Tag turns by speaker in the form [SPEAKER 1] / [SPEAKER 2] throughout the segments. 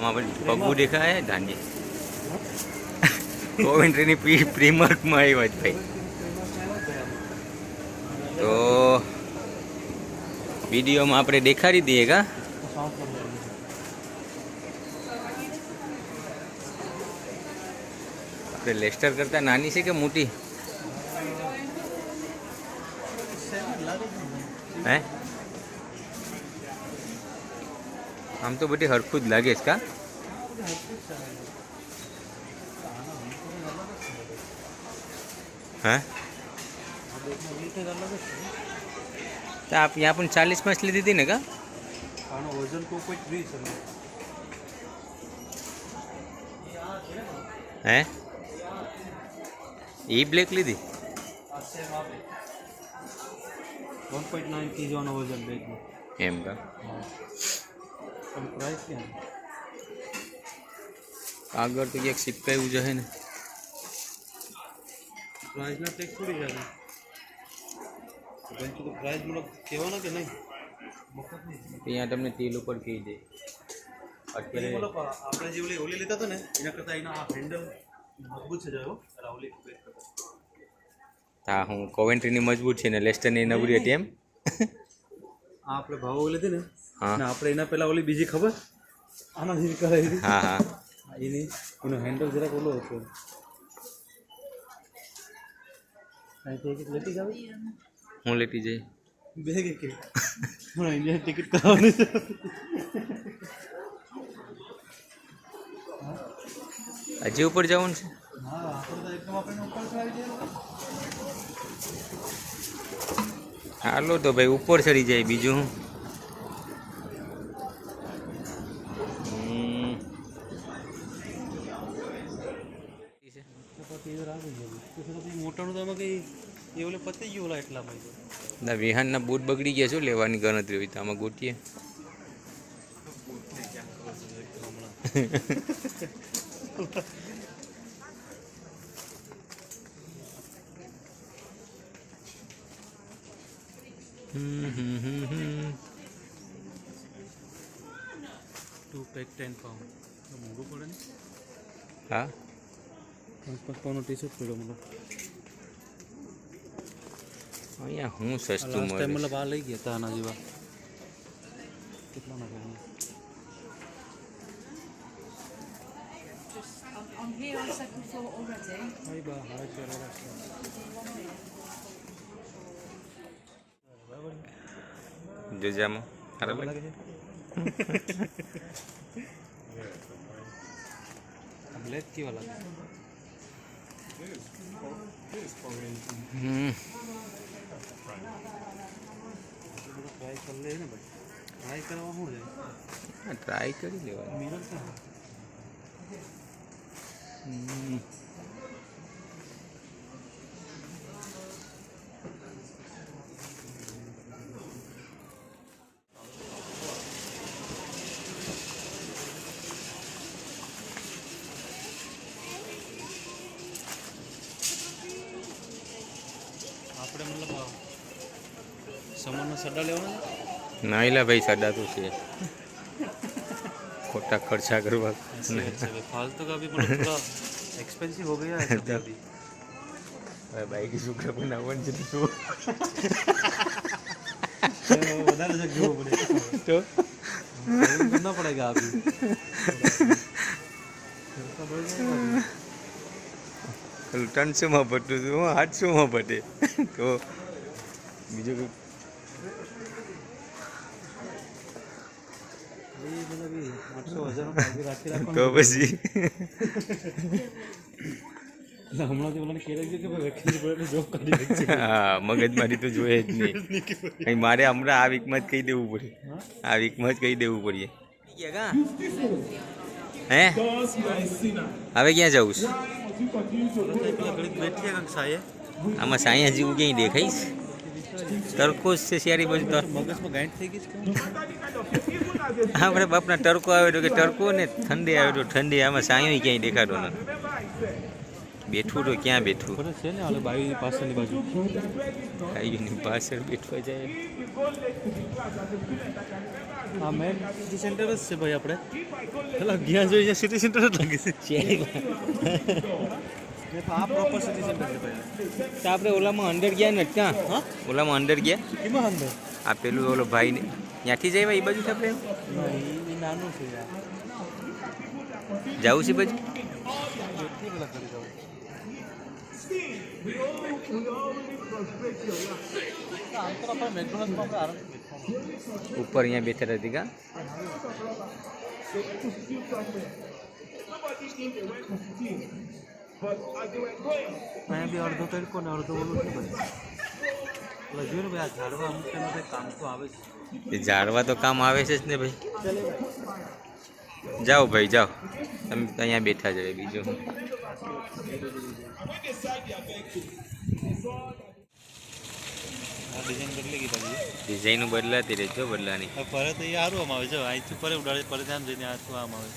[SPEAKER 1] આમાં પગું દેખાય ધાન્ય કોવેન્ટ્રીની પ્રીમાર્કમાં આવ્યા જ ભાઈ. તો વિડીયોમાં આપણે દેખાડી દઈએ કા. આપણે લેસ્ટર કરતા નાની છે કે મોટી? હે આમ તો બધી હરખું જ લાગે છે કા. હા तो आप यहाँ पर 40 मछली दी थी ना का
[SPEAKER 2] वजन को कोई 30
[SPEAKER 1] है ये ब्लैक ली थी
[SPEAKER 2] 1.9 kg वजन बैग में
[SPEAKER 1] एम का
[SPEAKER 2] प्राइस क्या है
[SPEAKER 1] आगर तो एक सिपकाયું जो है ने
[SPEAKER 2] प्राइस ना टेक्स थोड़ी ज़्यादा तो प्राइस मतलब कहवाना कि नहीं मफत नहीं
[SPEAKER 1] यहाँ તમને તેલ ઉપર કહી દે અત્યારે
[SPEAKER 2] मतलब આપણે જે ઓલી લેતા હતા ને એના કરતાં એના આ હેન્ડલ મજબૂત છે જો આ ઓલી બેક કરતા
[SPEAKER 1] હા હું કોવેન્ટ્રીની મજબૂત છે ને લેસ્ટરની નબળી હતી એમ.
[SPEAKER 2] આ આપણે ભાવ ઓલી હતી ને
[SPEAKER 1] હા
[SPEAKER 2] ને આપણે એના પહેલા ઓલી બીજી ખબર આના જેવી કરાવી હતી
[SPEAKER 1] હા હા
[SPEAKER 2] એનો હેન્ડલ જરાક ઓલો હતો લેતી જાવ
[SPEAKER 1] હું લેતી જઈ
[SPEAKER 2] બેગ કે હું ઇન્ડિયા ટિકિટ કરાવવાની છે
[SPEAKER 1] હજી ઉપર જવાનું છે.
[SPEAKER 2] હા આપણે તો એકદમ આપણે ઉપર ચડી જાય
[SPEAKER 1] હાલો તો ભાઈ ઉપર ચડી જાય બીજું હું.
[SPEAKER 2] મોટાનું તો આમાં કંઈ એ ઓલે પતી ગયું ઓલા એટલામાં
[SPEAKER 1] ના વિહાનના બૂટ બગડી ગયા શું લેવાની ગણતરી હોય તો આમાં ગોતીએ.
[SPEAKER 2] ટુ પેક 10 પાઉન્ડ મોંઘું પડે ને
[SPEAKER 1] હા
[SPEAKER 2] 5 પાઉન્ડનો ટી શર્ટ પડ્યો મતલબ
[SPEAKER 1] અહીંયા હું સસ્તું
[SPEAKER 2] લાસ્ટ ટાઈમ
[SPEAKER 1] મળે.
[SPEAKER 2] મતલબ આ લઈ ગયા હતા આના જેવા કેટલાના ગયા
[SPEAKER 3] I'm here on second floor already.
[SPEAKER 2] હાય બા હાય ચલો
[SPEAKER 1] જોજામાં બરાબર
[SPEAKER 2] લાગે છે બ્લેક કેવા લાગે ટ્રાય કરી લે ને ભાઈ ટ્રાય કરવા શું છે
[SPEAKER 1] ટ્રાય કરી લેવાનું.
[SPEAKER 2] મિરર ક્યાં આપણે મતલબ સામાનના સડા લેવાના
[SPEAKER 1] ના એલા ભાઈ સાડા તો છે ખોટા ખર્ચા કરવા
[SPEAKER 2] फालतू का भी मतलब थोड़ा एक्सपेंसिव हो गया है सब अभी
[SPEAKER 1] બાઈક શુક્ર બનાવવાનું છે તો
[SPEAKER 2] વધારે જગ જોવો પડે
[SPEAKER 1] તો
[SPEAKER 2] करना पड़ेगा अभी
[SPEAKER 1] ત્રણસોમાં પટતું હતું હું 800માં પટે તો બીજું કંઈ તો પછી
[SPEAKER 2] હમણાંથી બોલાને કહેવાય કે ભાઈ વેકેન્સી પડે એટલે જોબ કાઢી નાખશે
[SPEAKER 1] હા મગજમારી તો જોઈએ જ નહીં. અહીં મારે હમણાં આ વીકમાં જ કહી દેવું પડે આ વીકમાં જ કહી દેવું પડે. હે હવે ક્યાં જવું છે?
[SPEAKER 2] બેઠી કંઈક સાયે
[SPEAKER 1] આમાં સાયા જેવું ક્યાંય દેખાઈશ? તડકો જ છે શિયાળી બાજુ તો
[SPEAKER 2] મગજમાં ગાંઠ થઈ ગઈ છે
[SPEAKER 1] આપણે બાપના તડકો આવે તો કે તડકો ને ઠંડી આવે તો ઠંડી. આમાં સાયો ક્યાંય દેખાતો નથી. બેઠું તો ક્યાં બેઠું
[SPEAKER 2] ખબર છે ને હાલે બાવી પાછળની બાજુ
[SPEAKER 1] ભાઈઓની પાછળ બેઠવા જાય.
[SPEAKER 2] આ મેન સિટી સેન્ટર જ છે ભાઈ આપણે પેલા ગયા જોઈએ સિટી સેન્ટર જ લાગે છે આ પ્રોપર સિટી સેન્ટર છે ભાઈ
[SPEAKER 1] તો આપણે ઓલામાં અંદર ગયા ને ક્યાં
[SPEAKER 2] હા
[SPEAKER 1] ઓલામાં અંદર ગયા
[SPEAKER 2] એમાં અંદર
[SPEAKER 1] આ પેલું ઓલો ભાઈ ને ત્યાંથી જાય એ બાજુ આપણે
[SPEAKER 2] એ નાનું છે યાર
[SPEAKER 1] જવું છે બાજુ
[SPEAKER 2] કેટલી પેલા કરી જાવ આમ તો આપણે મેકડોનલ્ડમાં આપણે આરામ
[SPEAKER 1] ઉપર અહીંયા બેઠા હતી કા
[SPEAKER 2] અહીંયા બી અડધો તડકો ને અડધો ઓલું છે ભાઈ એટલે જોયું ને ભાઈ આ ઝાડવા અમુક ટાઈમે કંઈ કામ તો આવે છે
[SPEAKER 1] એ ઝાડવા તો કામ આવે છે જ ને ભાઈ જાઓ ભાઈ જાઓ તમે અહીંયા બેઠા જ બીજું હું
[SPEAKER 2] ડિઝાઇન બદલી ગઈ ભાઈ
[SPEAKER 1] ડિઝાઇન બદલાતી રહેજો બદલાની
[SPEAKER 2] ફરે તો એ સારું આમ આવે છે અહીંથી ફરે ઉડાડે ફરે આમ જઈને આ શું આમ આવે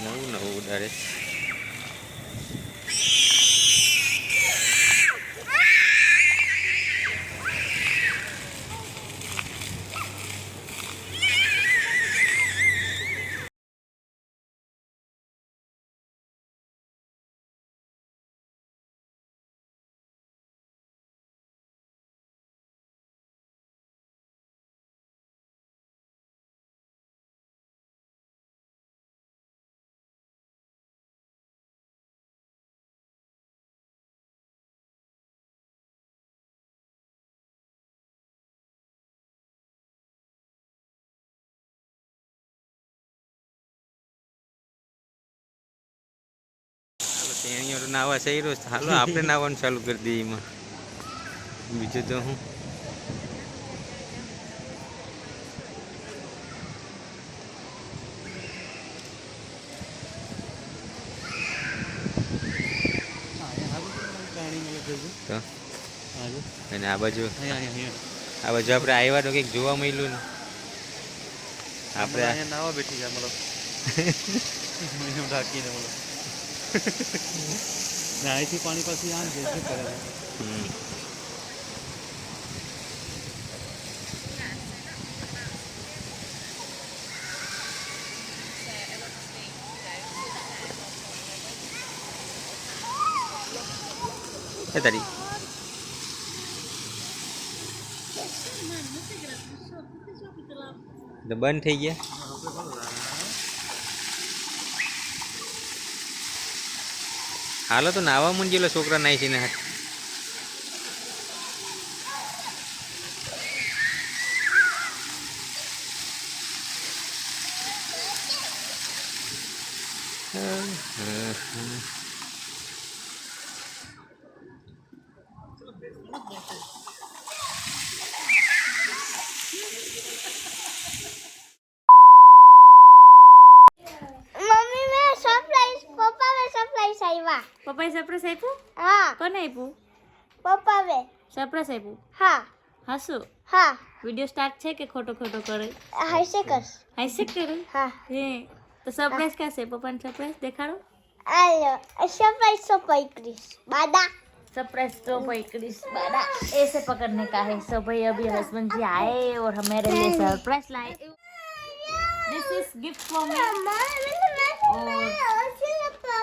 [SPEAKER 1] નવું નવું ઉડાડે તેણીઓ નાવા સહી રોજ હાલો આપણે નાવાનું ચાલુ કરી દઈએ એમાં બીજું તો હું તો અને આ બાજુ આપણે આવ્યા તો કંઈક જોવા મળ્યું ને આપણે
[SPEAKER 2] અહીંયા નાવા બેઠી જાય મતલબ ઢાંકીને મતલબ ને અહીંથી પાણી પાછી આમ જે કરે છે
[SPEAKER 1] એ તારી તો બંધ થઈ ગયા હાલો તો નાવા મંજેલો છોકરા નાઈ છે ને હાથ
[SPEAKER 3] પપ્પાએ સરપ્રાઈઝ આપ્યું
[SPEAKER 4] હા
[SPEAKER 3] કોને આપ્યું
[SPEAKER 4] પપ્પા વે
[SPEAKER 3] સરપ્રાઈઝ આપ્યું
[SPEAKER 4] હા
[SPEAKER 3] હાસુ
[SPEAKER 4] હા
[SPEAKER 3] વિડિયો સ્ટાર્ટ છે કે ખોટો ખોટો કરે
[SPEAKER 4] હાઈસે કર
[SPEAKER 3] હાઈસે કરે
[SPEAKER 4] હા
[SPEAKER 3] હે તો સરપ્રાઈઝ क्या છે પપ્પાને સરપ્રાઈઝ દેખાડો
[SPEAKER 4] आलो सरप्राइज तो पैक्रिस बादा
[SPEAKER 3] सरप्राइज तो भाई क्रिस बाड़ा ऐसे पकड़ने का है सो भाई अभी हस्बैंड जी आए और हमारे लिए सरप्राइज लाए this is gift for me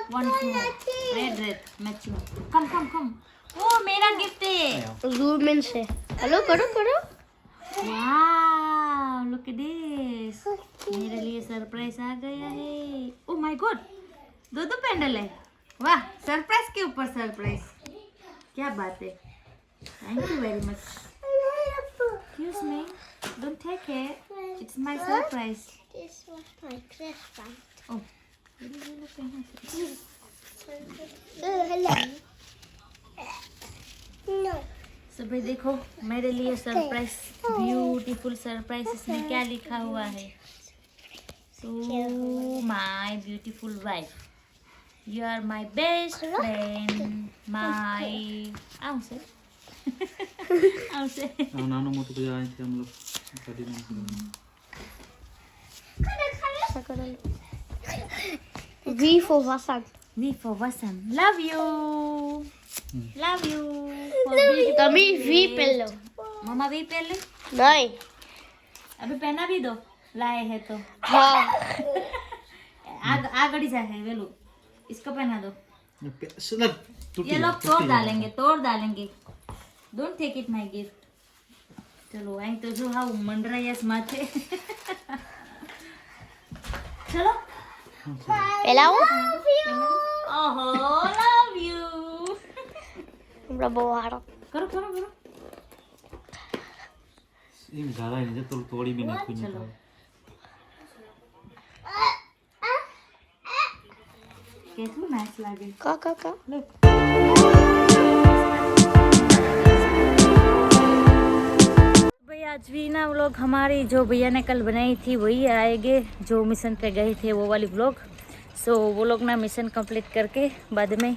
[SPEAKER 3] one red matching come come come वो मेरा गिफ्ट है
[SPEAKER 4] जूम इन से हेलो करो करो
[SPEAKER 3] वाह लुक एट दिस मेरे लिए सरप्राइज आ गया है ओ माय गॉड दो पैंडल है वाह सरप्राइज के ऊपर सरप्राइज क्या बात है thank you very much excuse me don't take it it's my surprise
[SPEAKER 4] this was my Christmas
[SPEAKER 3] oh
[SPEAKER 4] hello no
[SPEAKER 3] so भाई देखो मेरे लिए सरप्राइज ब्यूटीफुल सरप्राइज इसमें क्या लिखा हुआ है so my beautiful wife You are my best friend, my... આવું છે આવું છે
[SPEAKER 2] નાનું મોટું બધું અહીંથી આમ લોક કાઢી નાખ્યું
[SPEAKER 4] V for Vasant
[SPEAKER 3] V for Vasant. Love you. Love you.
[SPEAKER 4] Tommy V pillow
[SPEAKER 3] मम्मा भी पहन ले,
[SPEAKER 4] नहीं
[SPEAKER 3] अभी पहना भी दो, लाए है तो
[SPEAKER 4] हाँ
[SPEAKER 3] आगड़ी जा है वेलू, इसको पहना दो।
[SPEAKER 2] सुना
[SPEAKER 3] ये लोग तोड़ डालेंगे। Don't take it my gift. चलो आई तो जो हाँ मंडरा यस माथे। चलो
[SPEAKER 4] पहला
[SPEAKER 3] ओहो लव यू।
[SPEAKER 4] बड़ा हारा
[SPEAKER 3] करो करो करो।
[SPEAKER 2] એમ ઝાલાય ને તો તોડી બી નાખું
[SPEAKER 3] चलो કેટલું નાઇસ લાગે।
[SPEAKER 4] का
[SPEAKER 3] भाई आज भी ना व्लॉग हमारी जो भैया ने कल बनाई थी वही आएंगे, जो मिशन पे गए थे वो वाली व्लॉग। सो वो लोग ना मिशन कंप्लीट करके बाद में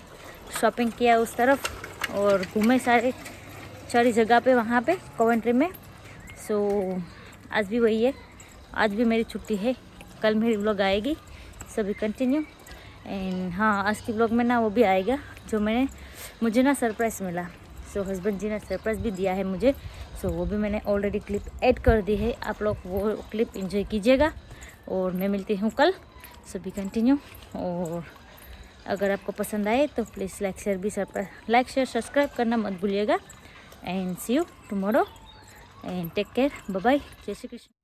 [SPEAKER 3] शॉपिंग किया उस तरफ और घूमे सारी जगह पे वहाँ पे कोवेंट्री में। सो आज भी वही है, आज भी मेरी छुट्टी है, कल मेरी व्लॉग आएगी। सभी कंटिन्यू एंड हाँ आज की व्लॉग में ना वो भी आएगा जो मुझे ना सरप्राइज़ मिला। सो हस्बैंड जी ने सरप्राइज़ भी दिया है मुझे। सो वो भी मैंने ऑलरेडी क्लिप ऐड कर दी है, आप लोग वो क्लिप एंजॉय कीजिएगा और मैं मिलती हूँ कल। सभी कंटिन्यू और अगर आपको पसंद आए तो प्लीज़ लाइक शेयर सब्सक्राइब करना मत भूलिएगा and see you tomorrow and take care, bye bye, जय श्री कृष्ण।